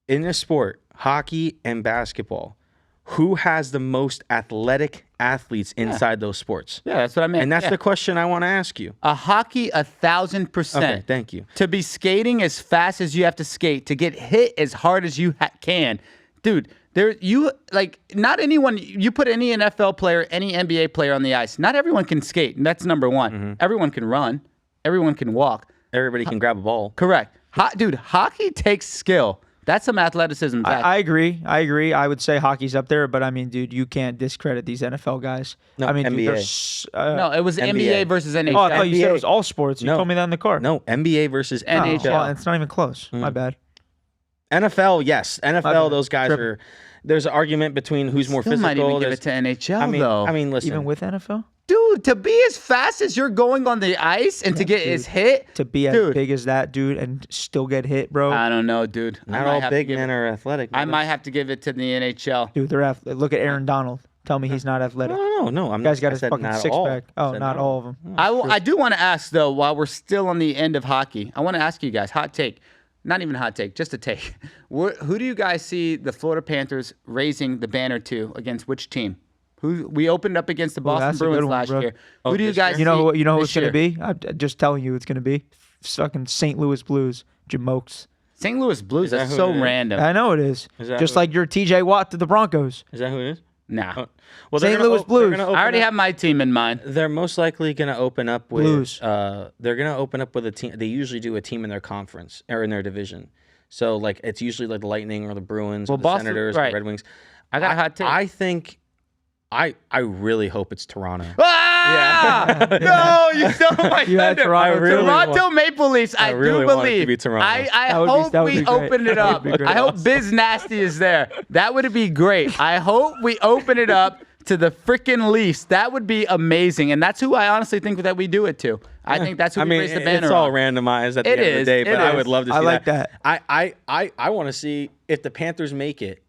Speaker 3: In this sport, hockey and basketball, who has the most athletic athletes inside those sports?
Speaker 2: Yeah, that's what I meant.
Speaker 3: And that's
Speaker 2: Yeah.
Speaker 3: the question I want to ask you.
Speaker 2: A hockey 1,000%.
Speaker 3: Okay, thank you.
Speaker 2: To be skating as fast as you have to skate, to get hit as hard as you can, dude. Not anyone. You put any NFL player, any NBA player on the ice. Not everyone can skate, and that's number one.
Speaker 3: Mm-hmm.
Speaker 2: Everyone can run. Everyone can walk.
Speaker 3: Everybody can grab a ball.
Speaker 2: Correct. Dude, hockey takes skill. That's some athleticism.
Speaker 1: I agree. I would say hockey's up there, but I mean, dude, you can't discredit these NFL guys.
Speaker 3: No,
Speaker 1: I mean,
Speaker 3: NBA.
Speaker 1: Dude,
Speaker 2: no, it was NBA versus NHL.
Speaker 1: Oh, I thought you said it
Speaker 3: NBA.
Speaker 1: was all sports. You
Speaker 3: No.
Speaker 1: told me that in the car.
Speaker 3: No, NBA versus
Speaker 1: Oh,
Speaker 2: NHL.
Speaker 1: well, it's not even close. My bad.
Speaker 3: NFL, yes.
Speaker 1: bad.
Speaker 3: NFL, those guys
Speaker 1: Tripping.
Speaker 3: are. There's an argument between who's more
Speaker 2: Still
Speaker 3: physical.
Speaker 2: might even give
Speaker 3: There's-
Speaker 2: it to NHL
Speaker 3: I mean,
Speaker 2: though.
Speaker 3: I mean, listen.
Speaker 1: Even with NFL,
Speaker 2: dude, to be as fast as you're going on the ice and to get as hit,
Speaker 1: to be as
Speaker 2: dude.
Speaker 1: big as that dude and still get hit, bro.
Speaker 2: I don't know, dude. I
Speaker 3: not
Speaker 2: might
Speaker 3: all
Speaker 2: have to
Speaker 3: big
Speaker 2: give
Speaker 3: men are athletic.
Speaker 2: I might have to give it to the NHL.
Speaker 1: Dude, they're look at Aaron Donald. Tell me he's not athletic.
Speaker 3: No. I'm
Speaker 1: Guy's
Speaker 3: not.
Speaker 1: got
Speaker 3: I
Speaker 1: his
Speaker 3: said
Speaker 1: fucking
Speaker 3: not
Speaker 1: six
Speaker 3: all.
Speaker 1: pack.
Speaker 3: I
Speaker 1: Oh,
Speaker 3: said
Speaker 1: not all of them.
Speaker 2: I do want to ask though, while we're still on the end of hockey, I want to ask you guys, hot take. Not even hot take, just a take. Who do you guys see the Florida Panthers raising the banner to against which team? Who we opened up against the Boston
Speaker 1: that's a good
Speaker 2: Bruins
Speaker 1: one,
Speaker 2: last
Speaker 1: bro.
Speaker 2: year. Who do you
Speaker 3: this
Speaker 2: guys
Speaker 1: You know
Speaker 2: see
Speaker 1: who? You know who
Speaker 2: this
Speaker 1: it's gonna
Speaker 2: year?
Speaker 1: be? I'm just telling you, it's gonna be fucking St. Louis Blues. Jamokes.
Speaker 2: St. Louis Blues.
Speaker 3: that
Speaker 2: That's
Speaker 3: who
Speaker 2: so
Speaker 3: it is?
Speaker 2: random.
Speaker 1: I know it is.
Speaker 3: that
Speaker 1: Just
Speaker 3: who-
Speaker 1: like your TJ Watt to the Broncos.
Speaker 3: Is that who it is?
Speaker 2: Nah.
Speaker 3: Well,
Speaker 1: St. Louis Blues.
Speaker 2: I already have my team in mind.
Speaker 3: They're most likely going to open up with.
Speaker 1: Blues.
Speaker 3: They're going to open up with a team. They usually do a team in their conference or in their division. So like it's usually like the Lightning or the Bruins or the
Speaker 2: Boston-
Speaker 3: Senators or
Speaker 2: right.
Speaker 3: the Red Wings.
Speaker 2: I got a hot take.
Speaker 3: I think. I really hope it's Toronto.
Speaker 2: Ah! No, you stole my
Speaker 1: You had
Speaker 2: thunder.
Speaker 1: Toronto, too?
Speaker 2: Toronto Maple Leafs. I
Speaker 3: really
Speaker 2: do
Speaker 3: want it to
Speaker 2: believe.
Speaker 3: be Toronto.
Speaker 2: I
Speaker 1: That would be-
Speaker 2: hope
Speaker 1: that would
Speaker 2: we
Speaker 1: be great.
Speaker 2: open it
Speaker 1: That would
Speaker 2: up.
Speaker 1: be great.
Speaker 2: I hope Biz Nasty is there. That would be great. I hope we open it up to the freaking Leafs. That would be amazing. And that's who I honestly think that we do it to. I think that's who
Speaker 3: I
Speaker 2: we
Speaker 3: mean,
Speaker 2: raise the banner
Speaker 3: it's all
Speaker 2: on.
Speaker 3: randomized at the
Speaker 2: It
Speaker 3: end of
Speaker 2: is,
Speaker 3: the day,
Speaker 2: it
Speaker 3: but I
Speaker 2: is.
Speaker 3: would love to see
Speaker 1: I like that.
Speaker 3: I want to see if the Panthers make it.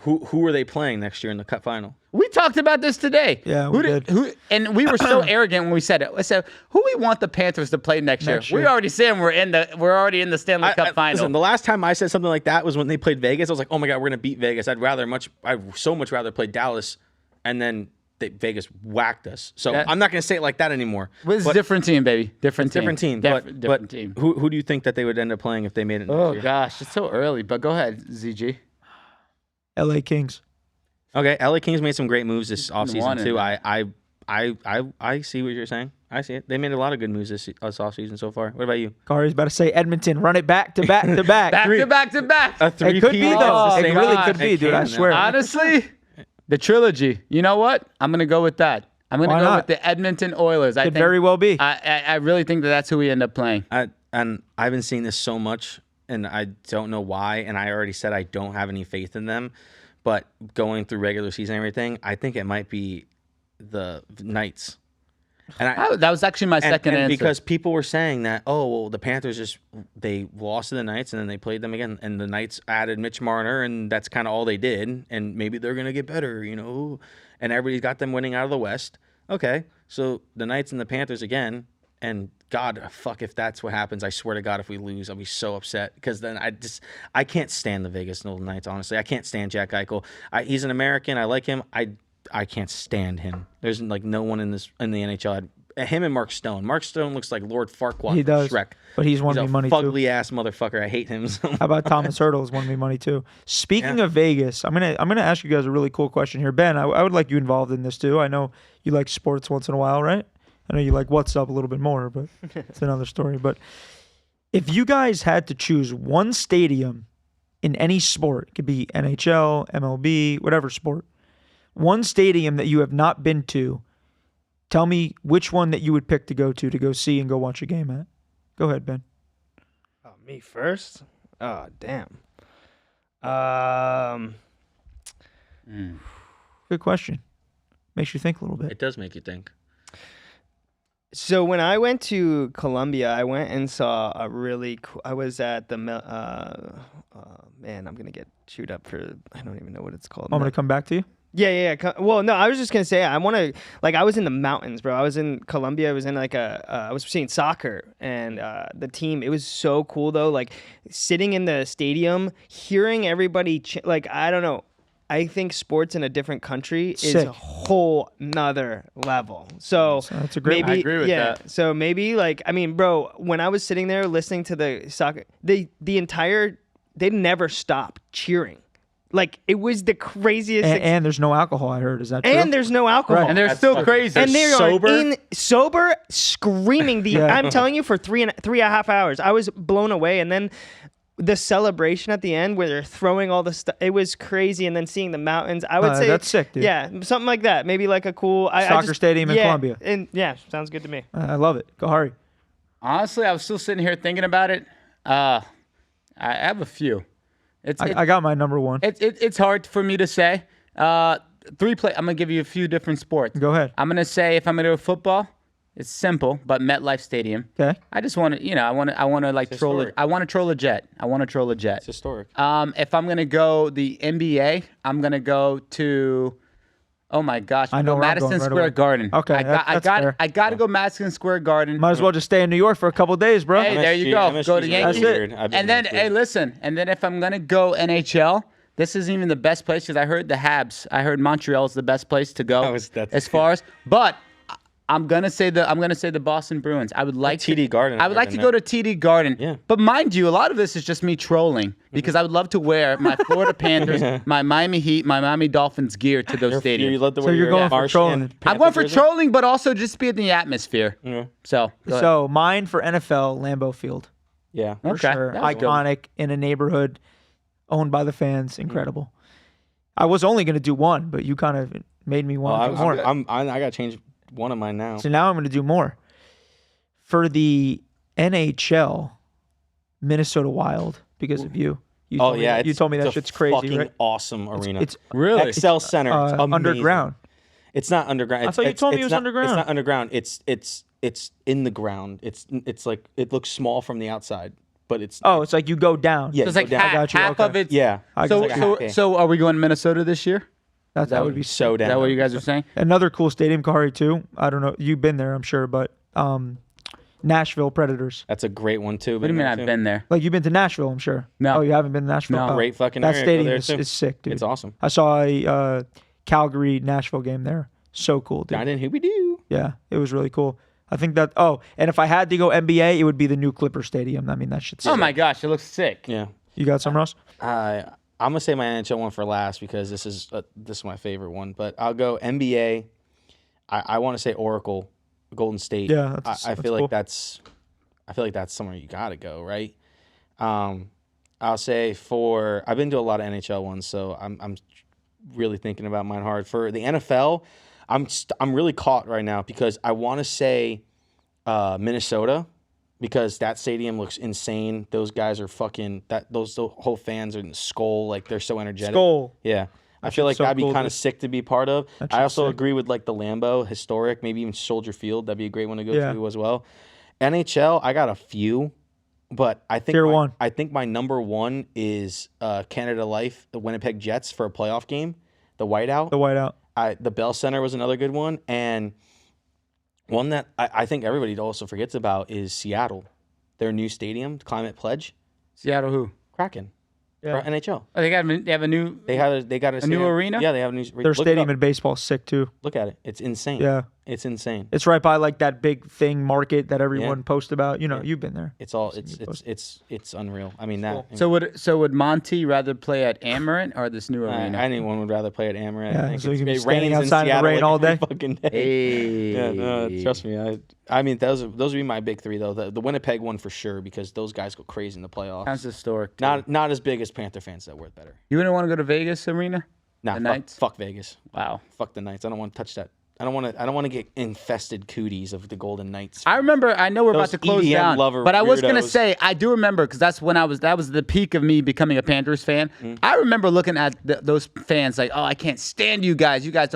Speaker 3: Who are they playing next year in the Cup final?
Speaker 2: We talked about this today.
Speaker 1: Yeah, we did.
Speaker 2: And we were so arrogant when we said it. I said, "Who we want the Panthers to play next year?"
Speaker 1: Year.
Speaker 2: We already saying we're already in the Stanley Cup final.
Speaker 3: Listen, the last time I said something like that was when they played Vegas. I was like, oh my god, we're gonna beat Vegas. I'd so much rather play Dallas, and then Vegas whacked us. So
Speaker 2: Yeah.
Speaker 3: I'm not gonna say it like that anymore.
Speaker 2: It's a different team, baby. Different team.
Speaker 3: Different team.
Speaker 2: Different
Speaker 3: But
Speaker 2: team.
Speaker 3: who do you think that they would end up playing if they made it?
Speaker 2: Oh
Speaker 3: next year?
Speaker 2: gosh, it's so early. But go ahead, ZG.
Speaker 1: LA Kings.
Speaker 3: Okay, LA Kings made some great moves this offseason
Speaker 2: wanted
Speaker 3: too.
Speaker 2: that.
Speaker 3: I see what you're saying. I see it. They made a lot of good moves this offseason so far. What about you?
Speaker 1: Kari's about to say Edmonton. Run it back to back to back.
Speaker 2: Back to back to back.
Speaker 3: A three
Speaker 1: It could be though. It
Speaker 2: same
Speaker 1: really
Speaker 2: time.
Speaker 1: could be,
Speaker 3: It
Speaker 1: dude. I
Speaker 3: can.
Speaker 1: swear.
Speaker 2: Honestly, the trilogy. You know what? I'm gonna go with that. I'm gonna
Speaker 1: Why
Speaker 2: go
Speaker 1: not?
Speaker 2: with the Edmonton Oilers. I
Speaker 1: Could
Speaker 2: think,
Speaker 1: very well be.
Speaker 2: I really think that's who we end up playing.
Speaker 3: And I've been seeing this so much, and I don't know why. And I already said I don't have any faith in them. But going through regular season and everything, I think it might be the Knights. And
Speaker 2: That was actually my second answer.
Speaker 3: because people were saying that, oh, well, the Panthers they lost to the Knights and then they played them again, and the Knights added Mitch Marner, and that's kind of all they did, and maybe they're gonna get better, and everybody's got them winning out of the West. Okay, so the Knights and the Panthers again, and God, fuck, if that's what happens, I swear to God, if we lose, I'll be so upset because then I can't stand the Vegas Golden Knights. Honestly, I can't stand Jack Eichel. He's an American. I like him. I can't stand him. There's like no one in the NHL. Him and Mark Stone. Mark Stone looks like Lord Farquaad
Speaker 1: He
Speaker 3: from
Speaker 1: does.
Speaker 3: Shrek.
Speaker 1: But he's won
Speaker 3: He's
Speaker 1: me
Speaker 3: a
Speaker 1: money too.
Speaker 3: fugly ass motherfucker. I hate him. So
Speaker 1: How about Thomas Hurdle's won me money too? Speaking of Vegas, I'm gonna ask you guys a really cool question here, Ben. I would like you involved in this too. I know you like sports once in a while, right? I know you like What's Up a little bit more, but it's another story. But if you guys had to choose one stadium in any sport, it could be NHL, MLB, whatever sport, one stadium that you have not been to, tell me which one that you would pick to go see and go watch a game at. Go ahead, Ben.
Speaker 4: Oh, me first? Oh, damn.
Speaker 1: Good question. Makes you think a little bit.
Speaker 3: It does make you think.
Speaker 4: So when I went to Colombia, I went and saw a really cool. I was at the man. I'm gonna get chewed up for. I don't even know what it's called.
Speaker 1: I'm going to come back to you.
Speaker 4: Yeah. Well, no, I was just gonna say I want to. Like, I was in the mountains, bro. I was in Colombia. I was in like I was seeing soccer, and the team. It was so cool though. Like sitting in the stadium, hearing everybody. Like, I don't know. I think sports in a different country is
Speaker 1: Sick.
Speaker 4: a whole nother level. So
Speaker 1: That's a great
Speaker 4: maybe,
Speaker 2: I agree with that.
Speaker 4: So maybe like, I mean, bro, when I was sitting there listening to the soccer, they never stopped cheering. Like, it was the craziest.
Speaker 1: And there's no alcohol, I heard. Is that true?
Speaker 4: And there's no alcohol.
Speaker 1: Right.
Speaker 2: And they're still crazy.
Speaker 4: And they
Speaker 2: sober.
Speaker 4: are sober, screaming.
Speaker 1: Yeah.
Speaker 4: I'm telling you, for three and a half hours, I was blown away. And then the celebration at the end, where they're throwing all the stuff, it was crazy. And then seeing the mountains, I would say
Speaker 1: that's sick, dude.
Speaker 4: Yeah, something like that. Maybe like a cool
Speaker 1: Soccer stadium in Colombia.
Speaker 4: And yeah, sounds good to me.
Speaker 1: I love it. Kahari.
Speaker 2: Honestly, I was still sitting here thinking about it. I have a few.
Speaker 1: I got my number one.
Speaker 2: It's hard for me to say. I'm gonna give you a few different sports.
Speaker 1: Go ahead.
Speaker 2: I'm gonna say if I'm gonna do football, it's simple, but MetLife Stadium.
Speaker 1: Okay.
Speaker 2: I just want to, I want to like troll it.
Speaker 3: historic.
Speaker 2: I want to troll a jet.
Speaker 3: It's historic.
Speaker 2: If I'm gonna go the NBA, I'm gonna go to. Oh my gosh!
Speaker 1: I know where I'm
Speaker 2: Madison
Speaker 1: going right
Speaker 2: Square
Speaker 1: away.
Speaker 2: Garden.
Speaker 1: Okay, that's fair.
Speaker 2: I got to go Madison Square Garden.
Speaker 1: Might as well just stay in New York for a couple days, bro.
Speaker 2: Hey, there you go.
Speaker 3: MSG
Speaker 2: Go to
Speaker 3: is
Speaker 2: Yankees.
Speaker 1: That's it.
Speaker 3: weird. I've been
Speaker 2: And then,
Speaker 3: there, too.
Speaker 2: hey, listen. And then if I'm gonna go NHL, this isn't even the best place because I heard the Habs. I heard Montreal is the best place to go
Speaker 3: That's
Speaker 2: as far as. But I'm gonna say the Boston Bruins. I would like
Speaker 3: TD Garden.
Speaker 2: I would like to go to TD Garden.
Speaker 3: Yeah.
Speaker 2: But mind you, a lot of this is just me trolling because I would love to wear my Florida Panthers, my Miami Heat, my Miami Dolphins gear to those stadiums.
Speaker 3: You love to
Speaker 1: So
Speaker 3: wear
Speaker 1: you're
Speaker 3: your
Speaker 1: going for
Speaker 3: Marsh
Speaker 1: trolling.
Speaker 3: and
Speaker 2: I'm going for
Speaker 3: Panther jersey?
Speaker 2: trolling, but also just be in the atmosphere.
Speaker 3: Yeah.
Speaker 2: So, go ahead.
Speaker 1: So mine for NFL, Lambeau Field.
Speaker 3: Yeah.
Speaker 1: For
Speaker 2: Okay,
Speaker 1: sure.
Speaker 2: that was good.
Speaker 1: Iconic in a neighborhood owned by the fans. Incredible. I was only going to do one, but you kind of made me
Speaker 3: Well,
Speaker 1: want to do more.
Speaker 3: I got to change one of mine now.
Speaker 1: So now I'm going to do more. For the NHL, Minnesota Wild, because of you. You told me that. You told me that
Speaker 3: it's a
Speaker 1: shit's crazy,
Speaker 3: fucking
Speaker 1: right?
Speaker 3: awesome arena.
Speaker 1: It's
Speaker 2: Really?
Speaker 3: Excel Center. It's amazing.
Speaker 1: underground.
Speaker 3: It's not underground.
Speaker 1: I thought you told me it was
Speaker 3: not,
Speaker 1: underground.
Speaker 3: It's not underground. It's in the ground. It's like it looks small from the outside, but it's
Speaker 1: Oh, it's like you go down.
Speaker 3: Yeah.
Speaker 2: So it's like
Speaker 3: go down.
Speaker 1: I got you,
Speaker 2: half
Speaker 1: okay.
Speaker 2: of it.
Speaker 3: yeah.
Speaker 2: So,
Speaker 1: Like a
Speaker 2: so,
Speaker 3: half.
Speaker 2: so are we going to Minnesota this year?
Speaker 1: That would be
Speaker 3: so
Speaker 2: Is
Speaker 3: down.
Speaker 2: that what you guys are saying?
Speaker 1: Another cool stadium, Kahari, too. I don't know. You've been there, I'm sure, but Nashville Predators.
Speaker 3: That's a great one too.
Speaker 2: What do you mean I've been there?
Speaker 1: Like, you've been to Nashville, I'm sure.
Speaker 2: No.
Speaker 1: Oh, you haven't been to Nashville?
Speaker 2: No.
Speaker 1: Oh,
Speaker 3: Great fucking
Speaker 1: that
Speaker 3: area. Go
Speaker 1: stadium
Speaker 3: there,
Speaker 1: is,
Speaker 3: too.
Speaker 1: is sick, dude.
Speaker 3: It's awesome.
Speaker 1: I saw a Calgary-Nashville game there. So cool, dude.
Speaker 3: I didn't. Who we do?
Speaker 1: Yeah, it was really cool. I think that. Oh, and if I had to go NBA, it would be the new Clipper Stadium. I mean, that shit's sick.
Speaker 2: Oh my gosh, it looks sick.
Speaker 3: Yeah.
Speaker 1: You got some, Ross?
Speaker 3: I'm gonna say my NHL one for last because this is my favorite one. But I'll go NBA. I want to say Oracle, Golden State.
Speaker 1: Yeah,
Speaker 3: I
Speaker 1: that's
Speaker 3: feel
Speaker 1: cool.
Speaker 3: like that's somewhere you gotta go, right? I'll say I've been to a lot of NHL ones, so I'm really thinking about mine hard. For the NFL, I'm really caught right now because I want to say Minnesota. Because that stadium looks insane. Those guys are fucking those whole fans are in the skull, like they're so energetic.
Speaker 1: Skull.
Speaker 3: Yeah. I
Speaker 1: That
Speaker 3: feel like
Speaker 1: shit's so
Speaker 3: that'd be
Speaker 1: cool,
Speaker 3: kind of
Speaker 1: dude.
Speaker 3: sick to be part of.
Speaker 1: That
Speaker 3: I
Speaker 1: shit's
Speaker 3: also
Speaker 1: sick.
Speaker 3: agree with like the Lambeau, historic, maybe even Soldier Field. That'd be a great one to go
Speaker 1: Yeah.
Speaker 3: to as well. NHL, I got a few, but I think
Speaker 1: Tier one.
Speaker 3: I think my number one is Canada Life, the Winnipeg Jets for a playoff game, the whiteout.
Speaker 1: The whiteout.
Speaker 3: The Bell Center was another good one, and one that I think everybody also forgets about is Seattle. Their new stadium, Climate Pledge,
Speaker 2: Seattle who?
Speaker 3: Kraken,
Speaker 1: Yeah.
Speaker 3: for NHL.
Speaker 2: Oh, they have a new.
Speaker 3: They got a
Speaker 2: new arena?
Speaker 3: Yeah, they have a new.
Speaker 1: Their
Speaker 3: look it
Speaker 1: stadium
Speaker 3: up.
Speaker 1: in baseball is sick, too.
Speaker 3: Look at it. It's insane.
Speaker 1: Yeah.
Speaker 3: It's insane.
Speaker 1: It's right by like that big thing market that everyone posts about. You know, you've been there.
Speaker 3: It's all it's unreal. I mean that.
Speaker 2: So would Monty rather play at Amarant or this new arena?
Speaker 3: Anyone would rather play at Amarant.
Speaker 1: Yeah,
Speaker 3: I think
Speaker 1: so you can be
Speaker 3: it
Speaker 1: standing
Speaker 3: rains
Speaker 1: outside
Speaker 3: in
Speaker 1: in the rain
Speaker 3: Seattle
Speaker 1: all
Speaker 3: every
Speaker 1: day.
Speaker 3: fucking day.
Speaker 2: Hey.
Speaker 3: Yeah, no, trust me. I mean those would be my big 3 though. The Winnipeg one for sure because those guys go crazy in the playoffs.
Speaker 2: Sounds historic.
Speaker 3: Not as big as Panther fans that worth better.
Speaker 2: You wouldn't want to go to Vegas arena?
Speaker 3: Nah,
Speaker 2: The Knights?
Speaker 3: fuck Vegas.
Speaker 2: Wow.
Speaker 3: Fuck the Knights. I don't want to touch that. I don't want to get infested cooties of the Golden Knights.
Speaker 2: I remember. I know we're about
Speaker 3: Those
Speaker 2: to close
Speaker 3: EDM
Speaker 2: down,
Speaker 3: lover
Speaker 2: but I was gonna
Speaker 3: weirdos.
Speaker 2: say I do remember because that's when that was the peak of me becoming a Panthers fan. I remember looking at those fans like, oh, I can't stand you guys. You guys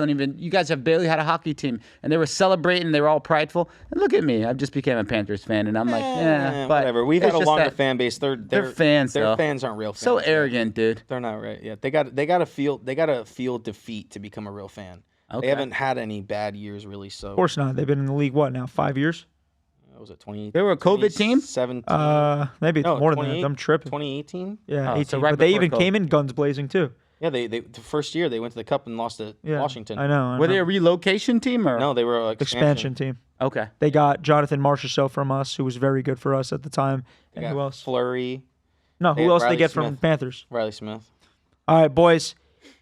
Speaker 2: have barely had a hockey team, and they were celebrating. They were all prideful. And look at me, I just became a Panthers fan, and I'm like, but
Speaker 3: whatever. We've
Speaker 2: it's
Speaker 3: had a
Speaker 2: just
Speaker 3: longer
Speaker 2: that
Speaker 3: fan base. They're
Speaker 2: fans.
Speaker 3: Their
Speaker 2: though.
Speaker 3: fans aren't real fans.
Speaker 2: So
Speaker 3: yet.
Speaker 2: arrogant, dude.
Speaker 3: They're not right. Yeah, they got to feel defeat to become a real fan.
Speaker 2: Okay.
Speaker 3: They haven't had any bad years really. So
Speaker 1: Of course not. They've been in the league, what, now, 5 years?
Speaker 3: was it 20?
Speaker 2: They were a COVID team?
Speaker 3: 17.
Speaker 1: Maybe it's
Speaker 3: No,
Speaker 1: more than that. I'm tripping.
Speaker 3: 2018.
Speaker 1: Yeah,
Speaker 2: Oh,
Speaker 1: 18.
Speaker 2: so right
Speaker 1: but they
Speaker 2: before
Speaker 1: even
Speaker 2: COVID.
Speaker 1: came in guns blazing, too.
Speaker 3: Yeah, they the first year they went to the Cup and lost to
Speaker 1: Yeah,
Speaker 3: Washington.
Speaker 1: I know.
Speaker 2: Were they a relocation team or
Speaker 3: No, they were like
Speaker 1: expansion team.
Speaker 2: Okay.
Speaker 1: They got Jonathan Marchessault from us, who was very good for us at the time.
Speaker 3: They
Speaker 1: And
Speaker 3: got
Speaker 1: who else?
Speaker 3: Fleury,
Speaker 1: No,
Speaker 3: they
Speaker 1: who
Speaker 3: got
Speaker 1: else they
Speaker 3: Riley
Speaker 1: get from
Speaker 3: Smith.
Speaker 1: Panthers?
Speaker 3: Riley Smith.
Speaker 1: All right, boys.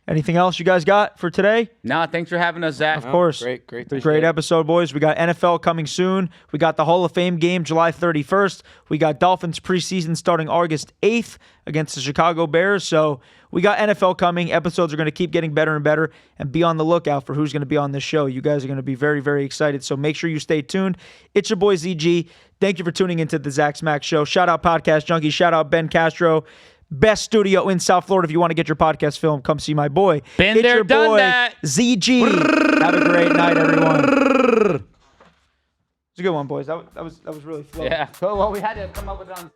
Speaker 1: Anything else you guys got for today?
Speaker 2: Nah, thanks for having us, Zach.
Speaker 1: Of course.
Speaker 3: Great.
Speaker 1: Great episode, boys. We got NFL coming soon. We got the Hall of Fame game July 31st. We got Dolphins preseason starting August 8th against the Chicago Bears. So we got NFL coming. Episodes are going to keep getting better and better. And be on the lookout for who's going to be on this show. You guys are going to be very, very excited. So make sure you stay tuned. It's your boy ZG. Thank you for tuning into the Zach Smackz Show. Shout out Podcast Junkie. Shout out Ben Castro. Best studio in South Florida. If you want to get your podcast filmed, come see my boy.
Speaker 2: Been
Speaker 1: it's
Speaker 2: there,
Speaker 1: your
Speaker 2: done
Speaker 1: boy,
Speaker 2: that.
Speaker 1: ZG. Have a great night, everyone. It's a good one, boys. That was really flow.
Speaker 2: Yeah. So, well, we had to come up with it on.